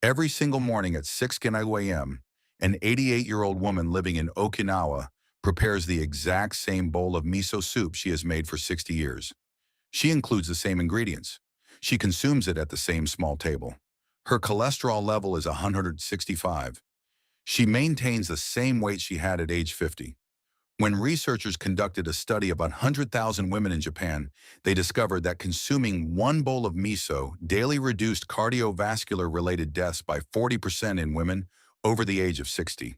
Every single morning at 6 a.m., an 88-year-old woman living in Okinawa prepares the exact same bowl of miso soup she has made for 60 years. She includes the same ingredients. She consumes it at the same small table. Her cholesterol level is 165. She maintains the same weight she had at age 50. When researchers conducted a study of 100,000 women in Japan, they discovered that consuming one bowl of miso daily reduced cardiovascular-related deaths by 40% in women over the age of 60.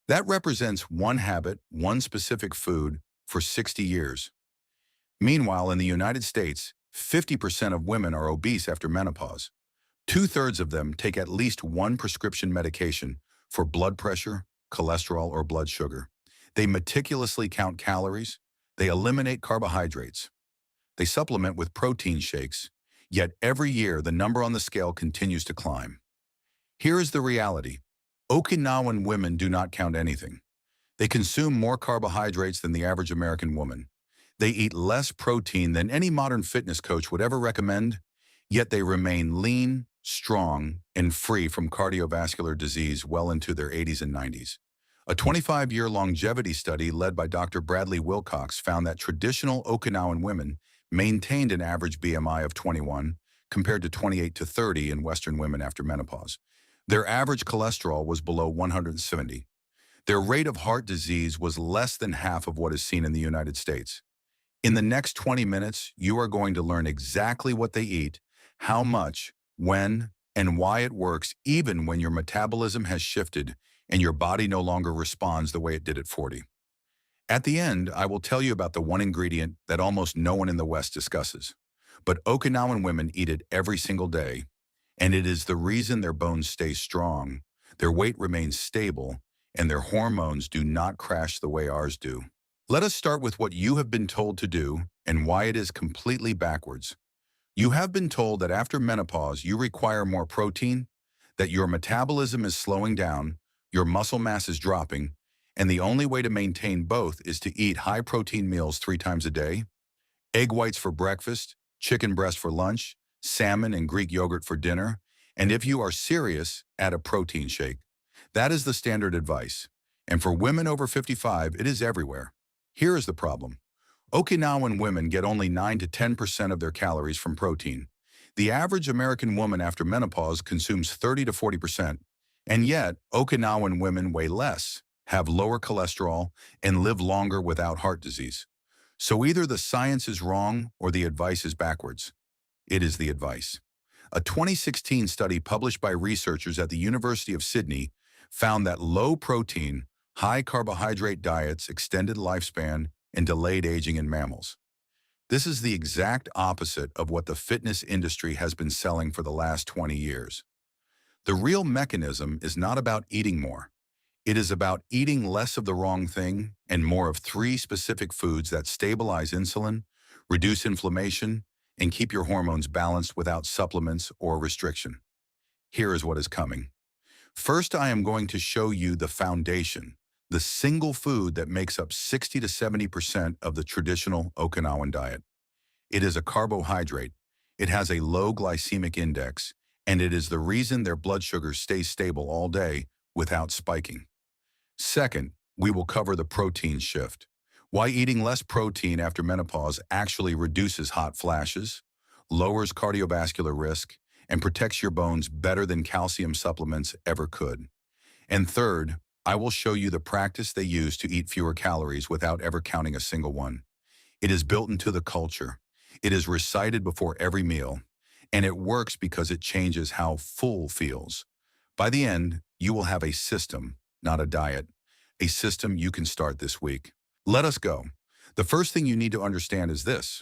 That represents one habit, one specific food, for 60 years. Meanwhile, in the United States, 50% of women are obese after menopause. Two-thirds of them take at least one prescription medication for blood pressure, cholesterol, or blood sugar. They meticulously count calories. They eliminate carbohydrates. They supplement with protein shakes. Yet every year, the number on the scale continues to climb. Here is the reality. Okinawan women do not count anything. They consume more carbohydrates than the average American woman. They eat less protein than any modern fitness coach would ever recommend, yet they remain lean, strong, and free from cardiovascular disease well into their 80s and 90s. A 25-year longevity study led by Dr. Bradley Wilcox found that traditional Okinawan women maintained an average BMI of 21 compared to 28 to 30 in Western women after menopause. Their average cholesterol was below 170. Their rate of heart disease was less than half of what is seen in the United States. In the next 20 minutes, you are going to learn exactly what they eat, how much, when, and why it works even when your metabolism has shifted and your body no longer responds the way it did at 40. At the end, I will tell you about the one ingredient that almost no one in the West discusses. But Okinawan women eat it every single day, and it is the reason their bones stay strong, their weight remains stable, and their hormones do not crash the way ours do. Let us start with what you have been told to do and why it is completely backwards. You have been told that after menopause you require more protein, that your metabolism is slowing down, your muscle mass is dropping, and the only way to maintain both is to eat high-protein meals 3 times a day, egg whites for breakfast, chicken breast for lunch, salmon and Greek yogurt for dinner, and if you are serious, add a protein shake. That is the standard advice. And for women over 55, it is everywhere. Here is the problem. Okinawan women get only 9 to 10% of their calories from protein. The average American woman after menopause consumes 30 to 40%, and yet Okinawan women weigh less, have lower cholesterol, and live longer without heart disease. So either the science is wrong or the advice is backwards. It is the advice. A 2016 study published by researchers at the University of Sydney found that low-protein, high-carbohydrate diets extended lifespan and delayed aging in mammals. This is the exact opposite of what the fitness industry has been selling for the last 20 years. The real mechanism is not about eating more. It is about eating less of the wrong thing and more of 3 specific foods that stabilize insulin, reduce inflammation, and keep your hormones balanced without supplements or restriction. Here is what is coming. First, I am going to show you the foundation, the single food that makes up 60 to 70% of the traditional Okinawan diet. It is a carbohydrate. It has a low glycemic index, and it is the reason their blood sugar stays stable all day without spiking. Second, we will cover the protein shift. Why eating less protein after menopause actually reduces hot flashes, lowers cardiovascular risk, and protects your bones better than calcium supplements ever could. And third, I will show you the practice they use to eat fewer calories without ever counting a single one. It is built into the culture. It is recited before every meal, and it works because it changes how full feels. By the end, you will have a system, not a diet, a system you can start this week. Let us go. The first thing you need to understand is this.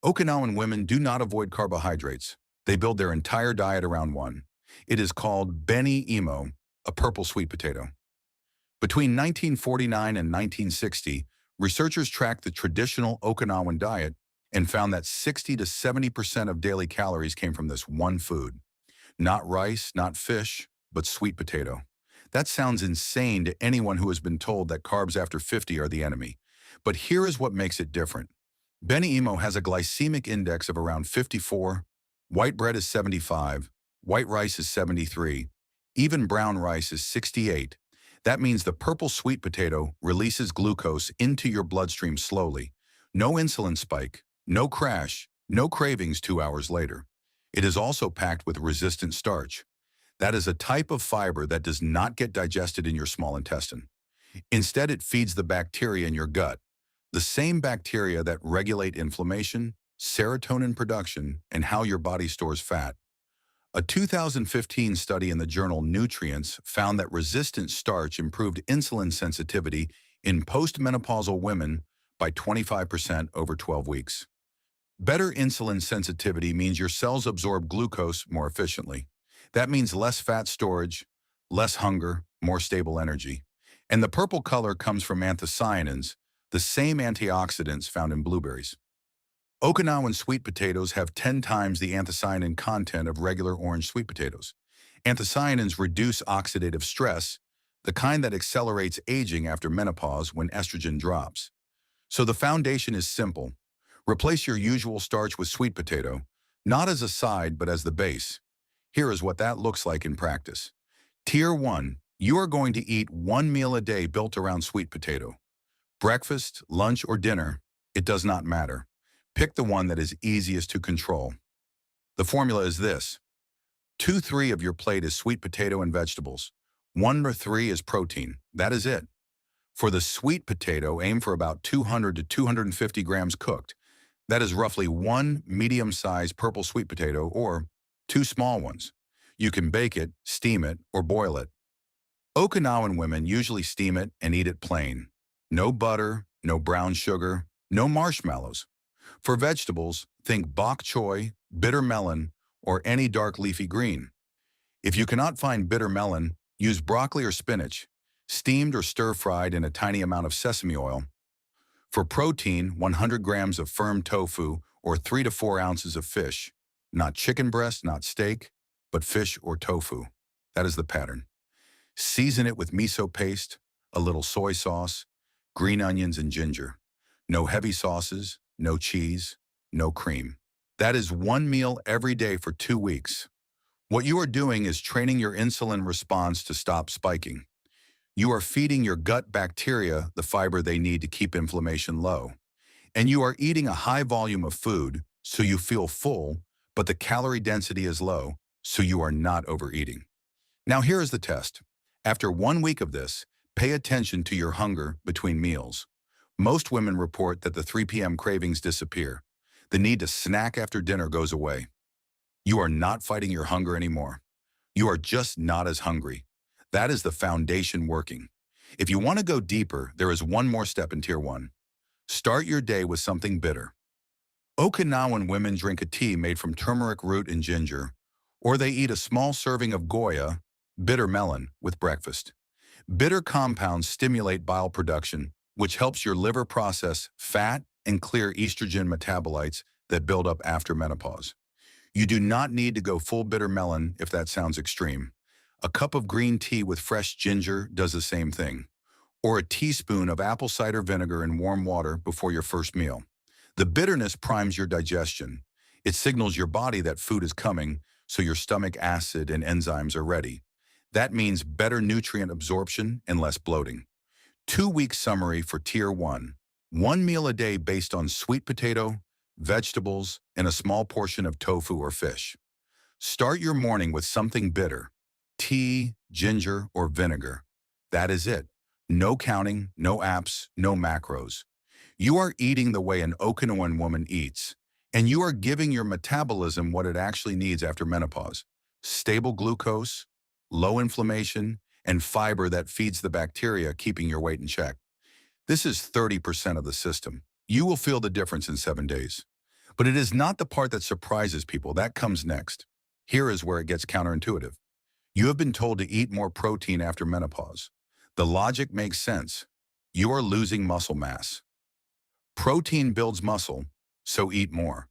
Okinawan women do not avoid carbohydrates. They build their entire diet around one. It is called beni imo, a purple sweet potato. Between 1949 and 1960, researchers tracked the traditional Okinawan diet and found that 60 to 70% of daily calories came from this one food. Not rice, not fish, but sweet potato. That sounds insane to anyone who has been told that carbs after 50 are the enemy. But here is what makes it different. Beni imo has a glycemic index of around 54, white bread is 75, white rice is 73, Even brown rice is 68. That means the purple sweet potato releases glucose into your bloodstream slowly. No insulin spike, no crash, no cravings 2 hours later. It is also packed with resistant starch. That is a type of fiber that does not get digested in your small intestine. Instead, it feeds the bacteria in your gut, the same bacteria that regulate inflammation, serotonin production, and how your body stores fat. A 2015 study in the journal Nutrients found that resistant starch improved insulin sensitivity in postmenopausal women by 25% over 12 weeks. Better insulin sensitivity means your cells absorb glucose more efficiently. That means less fat storage, less hunger, more stable energy. And the purple color comes from anthocyanins, the same antioxidants found in blueberries. Okinawan sweet potatoes have 10 times the anthocyanin content of regular orange sweet potatoes. Anthocyanins reduce oxidative stress, the kind that accelerates aging after menopause when estrogen drops. So the foundation is simple. Replace your usual starch with sweet potato, not as a side but as the base. Here is what that looks like in practice. Tier 1. You are going to eat one meal a day built around sweet potato. Breakfast, lunch, or dinner, it does not matter. Pick the one that is easiest to control. The formula is this. 2/3 of your plate is sweet potato and vegetables. 1/3 is protein. That is it. For the sweet potato, aim for about 200 to 250 grams cooked. That is roughly one medium-sized purple sweet potato or two small ones. You can bake it, steam it, or boil it. Okinawan women usually steam it and eat it plain. No butter, no brown sugar, no marshmallows. For vegetables, think bok choy, bitter melon, or any dark leafy green. If you cannot find bitter melon, use broccoli or spinach, steamed or stir-fried in a tiny amount of sesame oil. For protein, 100 grams of firm tofu or 3 to 4 ounces of fish. Not chicken breast, not steak, but fish or tofu. That is the pattern. Season it with miso paste, a little soy sauce, green onions, and ginger. No heavy sauces, no cheese, no cream. That is one meal every day for 2 weeks. What you are doing is training your insulin response to stop spiking. You are feeding your gut bacteria the fiber they need to keep inflammation low. And you are eating a high volume of food, so you feel full, but the calorie density is low, so you are not overeating. Now here is the test. After 1 week of this, pay attention to your hunger between meals. Most women report that the 3 p.m. cravings disappear. The need to snack after dinner goes away. You are not fighting your hunger anymore. You are just not as hungry. That is the foundation working. If you want to go deeper, there is one more step in Tier 1. Start your day with something bitter. Okinawan women drink a tea made from turmeric root and ginger, or they eat a small serving of goya, bitter melon, with breakfast. Bitter compounds stimulate bile production, which helps your liver process fat and clear estrogen metabolites that build up after menopause. You do not need to go full bitter melon if that sounds extreme. A cup of green tea with fresh ginger does the same thing, or a teaspoon of apple cider vinegar in warm water before your first meal. The bitterness primes your digestion. It signals your body that food is coming, so your stomach acid and enzymes are ready. That means better nutrient absorption and less bloating. 2-week summary for Tier 1. One meal a day based on sweet potato, vegetables, and a small portion of tofu or fish. Start your morning with something bitter. Tea, ginger, or vinegar. That is it. No counting, no apps, no macros. You are eating the way an Okinawan woman eats, and you are giving your metabolism what it actually needs after menopause. Stable glucose, low inflammation, and fiber that feeds the bacteria, keeping your weight in check. This is 30% of the system. You will feel the difference in 7 days. But it is not the part that surprises people. That comes next. Here is where it gets counterintuitive. You have been told to eat more protein after menopause. The logic makes sense. You are losing muscle mass. Protein builds muscle, so eat more.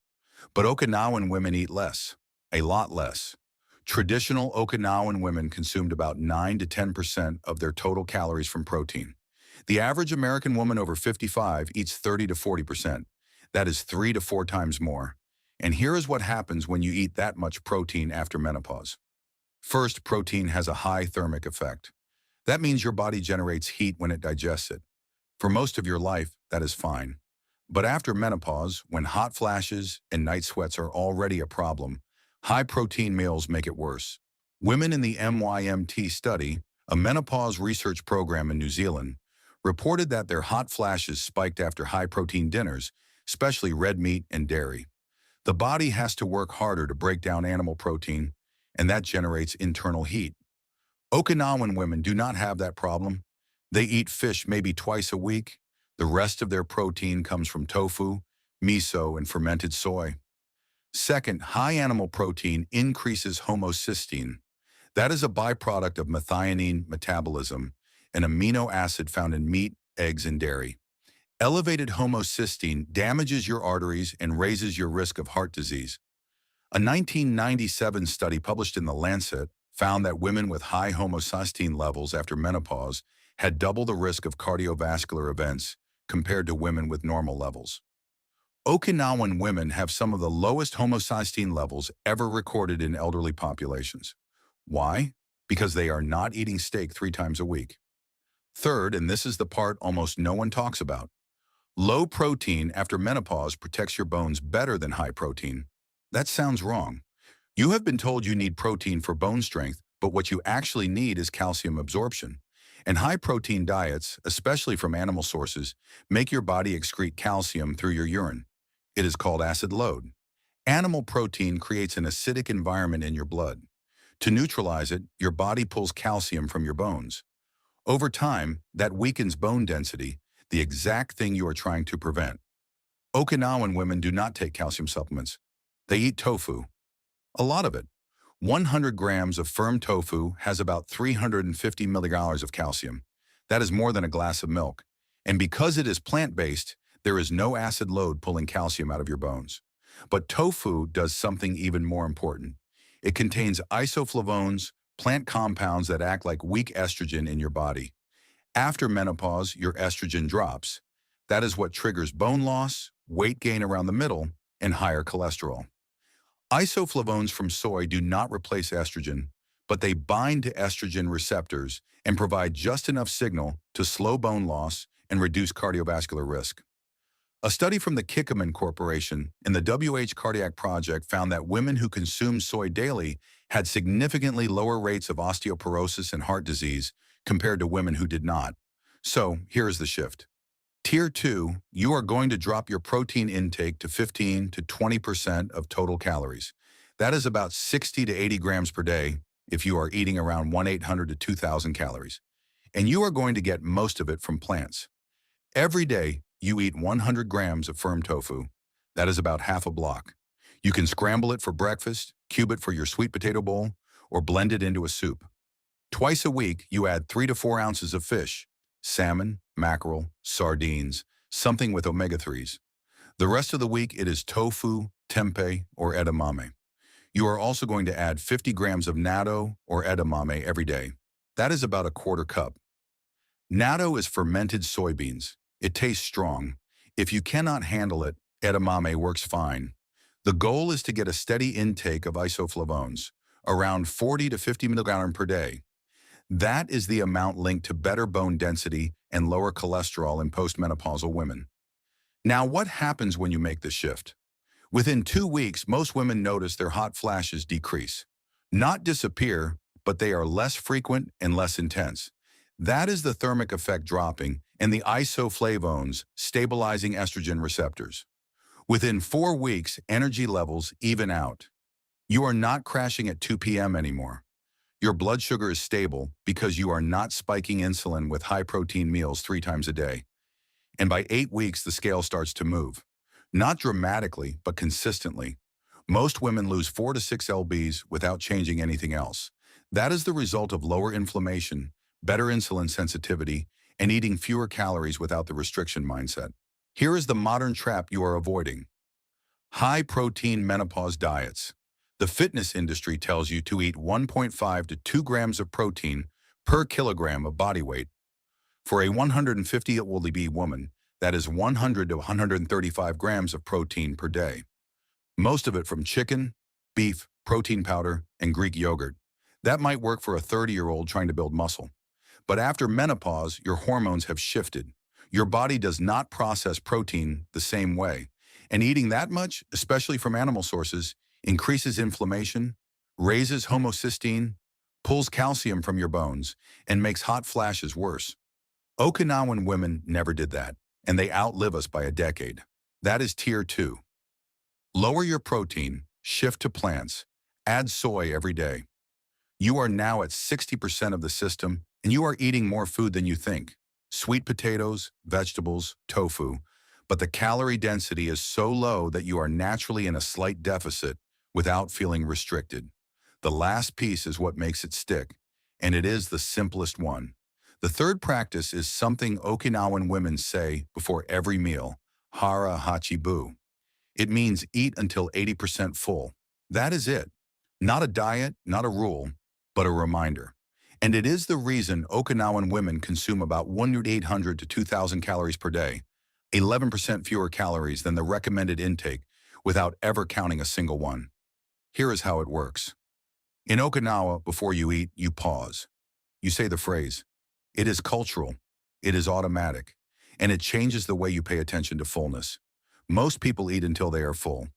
But Okinawan women eat less, a lot less. Traditional Okinawan women consumed about 9 to 10% of their total calories from protein. The average American woman over 55 eats 30 to 40%. That is 3 to 4 times more. And here is what happens when you eat that much protein after menopause. First, protein has a high thermic effect. That means your body generates heat when it digests it. For most of your life, that is fine. But after menopause, when hot flashes and night sweats are already a problem, high-protein meals make it worse. Women in the MYMT study, a menopause research program in New Zealand, reported that their hot flashes spiked after high-protein dinners, especially red meat and dairy. The body has to work harder to break down animal protein, and that generates internal heat. Okinawan women do not have that problem. They eat fish maybe twice a week. The rest of their protein comes from tofu, miso, and fermented soy. Second, high animal protein increases homocysteine. That is a byproduct of methionine metabolism, an amino acid found in meat, eggs, and dairy. Elevated homocysteine damages your arteries and raises your risk of heart disease. A 1997 study published in The Lancet found that women with high homocysteine levels after menopause had double the risk of cardiovascular events compared to women with normal levels. Okinawan women have some of the lowest homocysteine levels ever recorded in elderly populations. Why? Because they are not eating steak 3 times a week. Third, and this is the part almost no one talks about, low protein after menopause protects your bones better than high protein. That sounds wrong. You have been told you need protein for bone strength, but what you actually need is calcium absorption. And high-protein diets, especially from animal sources, make your body excrete calcium through your urine. It is called acid load. Animal protein creates an acidic environment in your blood. To neutralize it, your body pulls calcium from your bones. Over time, that weakens bone density, the exact thing you are trying to prevent. Okinawan women do not take calcium supplements. They eat tofu. A lot of it. 100 grams of firm tofu has about 350 milligrams of calcium. That is more than a glass of milk. And because it is plant-based, there is no acid load pulling calcium out of your bones. But tofu does something even more important. It contains isoflavones, plant compounds that act like weak estrogen in your body. After menopause, your estrogen drops. That is what triggers bone loss, weight gain around the middle, and higher cholesterol. Isoflavones from soy do not replace estrogen, but they bind to estrogen receptors and provide just enough signal to slow bone loss and reduce cardiovascular risk. A study from the Kikkoman Corporation and the WH Cardiac Project found that women who consumed soy daily had significantly lower rates of osteoporosis and heart disease compared to women who did not. So, here is the shift. Tier 2, you are going to drop your protein intake to 15 to 20% of total calories. That is about 60 to 80 grams per day if you are eating around 1,800 to 2,000 calories. And you are going to get most of it from plants. Every day, you eat 100 grams of firm tofu. That is about half a block. You can scramble it for breakfast, cube it for your sweet potato bowl, or blend it into a soup. Twice a week, you add 3 to 4 ounces of fish, salmon, mackerel, sardines, something with omega-3s. The rest of the week, it is tofu, tempeh, or edamame. You are also going to add 50 grams of natto or edamame every day. That is about a quarter cup. Natto is fermented soybeans. It tastes strong. If you cannot handle it, edamame works fine. The goal is to get a steady intake of isoflavones, around 40 to 50 milligrams per day. That is the amount linked to better bone density and lower cholesterol in postmenopausal women. Now, what happens when you make the shift? Within 2 weeks, most women notice their hot flashes decrease. Not disappear, but they are less frequent and less intense. That is the thermic effect dropping and the isoflavones stabilizing estrogen receptors. Within 4 weeks, energy levels even out. You are not crashing at 2 p.m. anymore. Your blood sugar is stable because you are not spiking insulin with high-protein meals 3 times a day. And by 8 weeks, the scale starts to move. Not dramatically, but consistently. Most women lose 4 to 6 lbs without changing anything else. That is the result of lower inflammation, better insulin sensitivity, and eating fewer calories without the restriction mindset. Here is the modern trap you are avoiding. High-protein menopause diets. The fitness industry tells you to eat 1.5 to 2 grams of protein per kilogram of body weight. For a 150 LB woman, that is 100 to 135 grams of protein per day. Most of it from chicken, beef, protein powder, and Greek yogurt. That might work for a 30-year-old trying to build muscle. But after menopause, your hormones have shifted. Your body does not process protein the same way. And eating that much, especially from animal sources, increases inflammation, raises homocysteine, pulls calcium from your bones, and makes hot flashes worse. Okinawan women never did that, and they outlive us by a decade. That is tier 2. Lower your protein, shift to plants, add soy every day. You are now at 60% of the system, and you are eating more food than you think. Sweet potatoes, vegetables, tofu. But the calorie density is so low that you are naturally in a slight deficit without feeling restricted. The last piece is what makes it stick, and it is the simplest one. The third practice is something Okinawan women say before every meal, hara hachi bu. It means eat until 80% full. That is it. Not a diet, not a rule, but a reminder. And it is the reason Okinawan women consume about 1,800 to 2,000 calories per day, 11% fewer calories than the recommended intake without ever counting a single one. Here is how it works. In Okinawa, before you eat, you pause. You say the phrase, "It is cultural, it is automatic," and it changes the way you pay attention to fullness. Most people eat until they are full.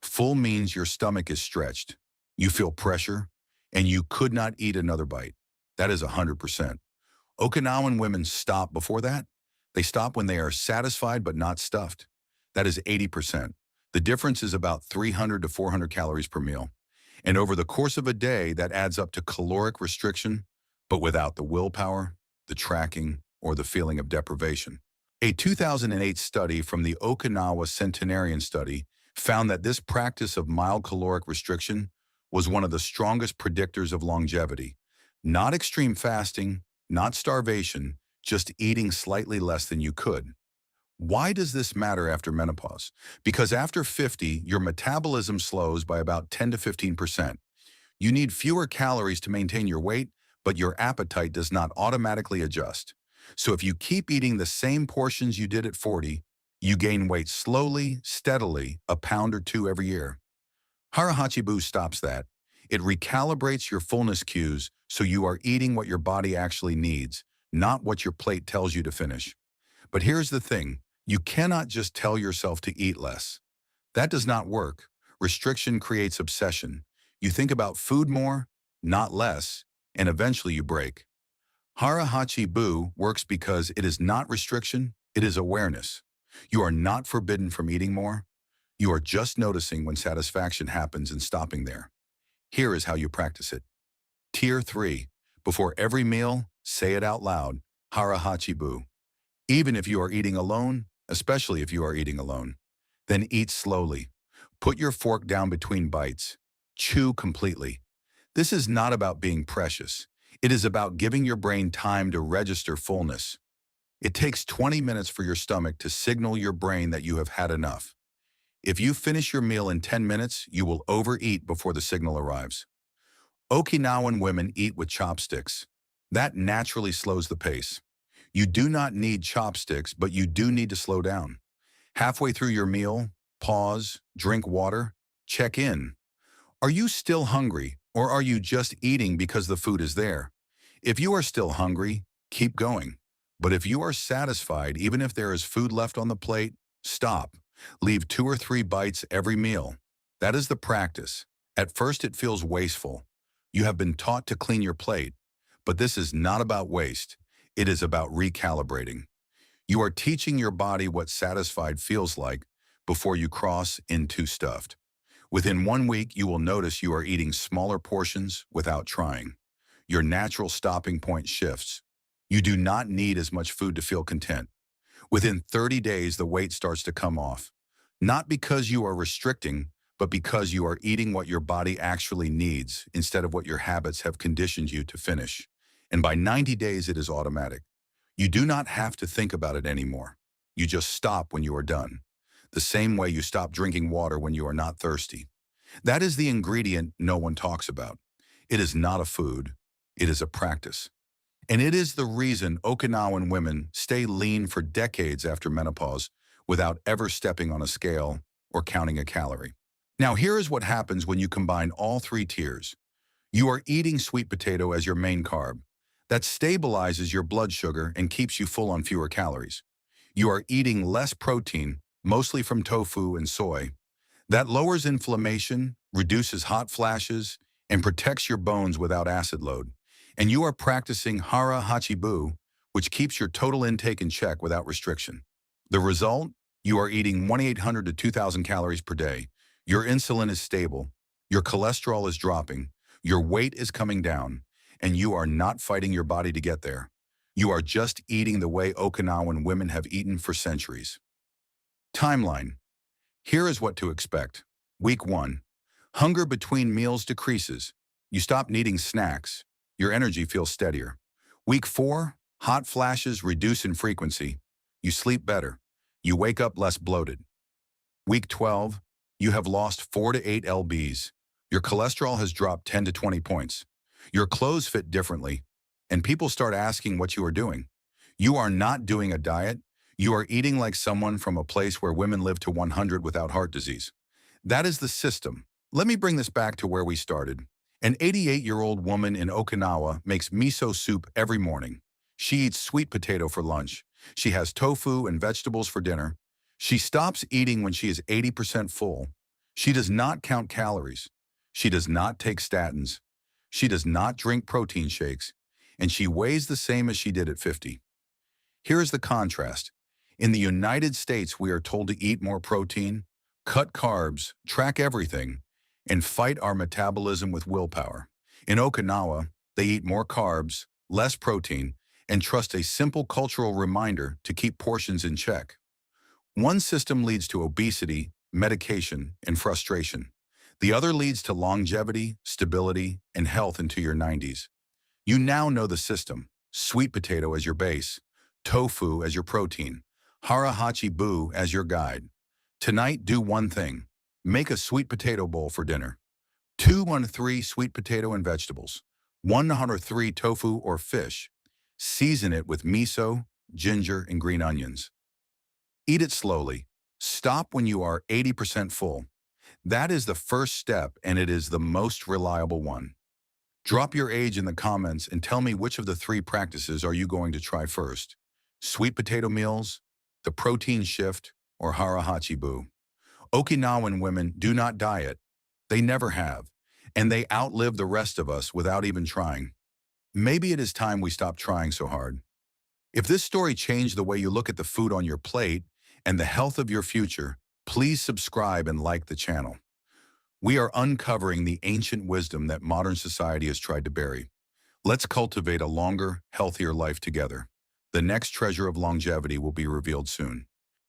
Full means your stomach is stretched. You feel pressure, and you could not eat another bite. That is 100%. Okinawan women stop before that. They stop when they are satisfied but not stuffed. That is 80%. The difference is about 300 to 400 calories per meal. And over the course of a day, that adds up to caloric restriction, but without the willpower, the tracking, or the feeling of deprivation. A 2008 study from the Okinawa Centenarian Study found that this practice of mild caloric restriction was one of the strongest predictors of longevity. Not extreme fasting, not starvation, just eating slightly less than you could. Why does this matter after menopause? Because after 50, your metabolism slows by about 10 to 15%. You need fewer calories to maintain your weight, but your appetite does not automatically adjust. So if you keep eating the same portions you did at 40, you gain weight slowly, steadily, a pound or two every year. Harahachibu stops that. It recalibrates your fullness cues so you are eating what your body actually needs, not what your plate tells you to finish. But here's the thing, you cannot just tell yourself to eat less. That does not work. Restriction creates obsession. You think about food more, not less, and eventually you break. Hara-hachi-bu works because it is not restriction, it is awareness. You are not forbidden from eating more. You are just noticing when satisfaction happens and stopping there. Here is how you practice it. Tier 3. Before every meal, say it out loud, Hara-hachi-bu. Even if you are eating alone, especially if you are eating alone. Then eat slowly. Put your fork down between bites. Chew completely. This is not about being precious. It is about giving your brain time to register fullness. It takes 20 minutes for your stomach to signal your brain that you have had enough. If you finish your meal in 10 minutes, you will overeat before the signal arrives. Okinawan women eat with chopsticks. That naturally slows the pace. You do not need chopsticks, but you do need to slow down. Halfway through your meal, pause, drink water, check in. Are you still hungry, or are you just eating because the food is there? If you are still hungry, keep going. But if you are satisfied, even if there is food left on the plate, stop. Leave 2 or 3 bites every meal. That is the practice. At first it feels wasteful. You have been taught to clean your plate. But this is not about waste. It is about recalibrating. You are teaching your body what satisfied feels like before you cross into stuffed. Within 1 week, you will notice you are eating smaller portions without trying. Your natural stopping point shifts. You do not need as much food to feel content. Within 30 days, the weight starts to come off. Not because you are restricting, but because you are eating what your body actually needs instead of what your habits have conditioned you to finish. And by 90 days, it is automatic. You do not have to think about it anymore. You just stop when you are done. The same way you stop drinking water when you are not thirsty. That is the ingredient no one talks about. It is not a food. It is a practice. And it is the reason Okinawan women stay lean for decades after menopause without ever stepping on a scale or counting a calorie. Now, here is what happens when you combine all 3 tiers. You are eating sweet potato as your main carb. That stabilizes your blood sugar and keeps you full on fewer calories. You are eating less protein, mostly from tofu and soy. That lowers inflammation, reduces hot flashes, and protects your bones without acid load. And you are practicing hara hachibu, which keeps your total intake in check without restriction. The result? You are eating 1,800 to 2,000 calories per day. Your insulin is stable. Your cholesterol is dropping. Your weight is coming down. And you are not fighting your body to get there. You are just eating the way Okinawan women have eaten for centuries. Timeline. Here is what to expect. Week 1. Hunger between meals decreases. You stop needing snacks. Your energy feels steadier. Week 4. Hot flashes reduce in frequency. You sleep better. You wake up less bloated. Week 12. You have lost 4 to 8 lbs. Your cholesterol has dropped 10 to 20 points. Your clothes fit differently. And people start asking what you are doing. You are not doing a diet. You are eating like someone from a place where women live to 100 without heart disease. That is the system. Let me bring this back to where we started. An 88-year-old woman in Okinawa makes miso soup every morning. She eats sweet potato for lunch. She has tofu and vegetables for dinner. She stops eating when she is 80% full. She does not count calories. She does not take statins. She does not drink protein shakes. And she weighs the same as she did at 50. Here is the contrast. In the United States, we are told to eat more protein, cut carbs, track everything, and fight our metabolism with willpower. In Okinawa, they eat more carbs, less protein, and trust a simple cultural reminder to keep portions in check. One system leads to obesity, medication, and frustration. The other leads to longevity, stability, and health into your 90s. You now know the system: sweet potato as your base, tofu as your protein, hara hachibu as your guide. Tonight, do one thing. Make a sweet potato bowl for dinner. 213 sweet potato and vegetables. 103 tofu or fish. Season it with miso, ginger, and green onions. Eat it slowly. Stop when you are 80% full. That is the first step, and it is the most reliable one. Drop your age in the comments and tell me which of the 3 practices are you going to try first. Sweet potato meals, the protein shift, or hara hachibu. Okinawan women do not diet. They never have. And they outlive the rest of us without even trying. Maybe it is time we stop trying so hard. If this story changed the way you look at the food on your plate and the health of your future, please subscribe and like the channel. We are uncovering the ancient wisdom that modern society has tried to bury. Let's cultivate a longer, healthier life together. The next treasure of longevity will be revealed soon.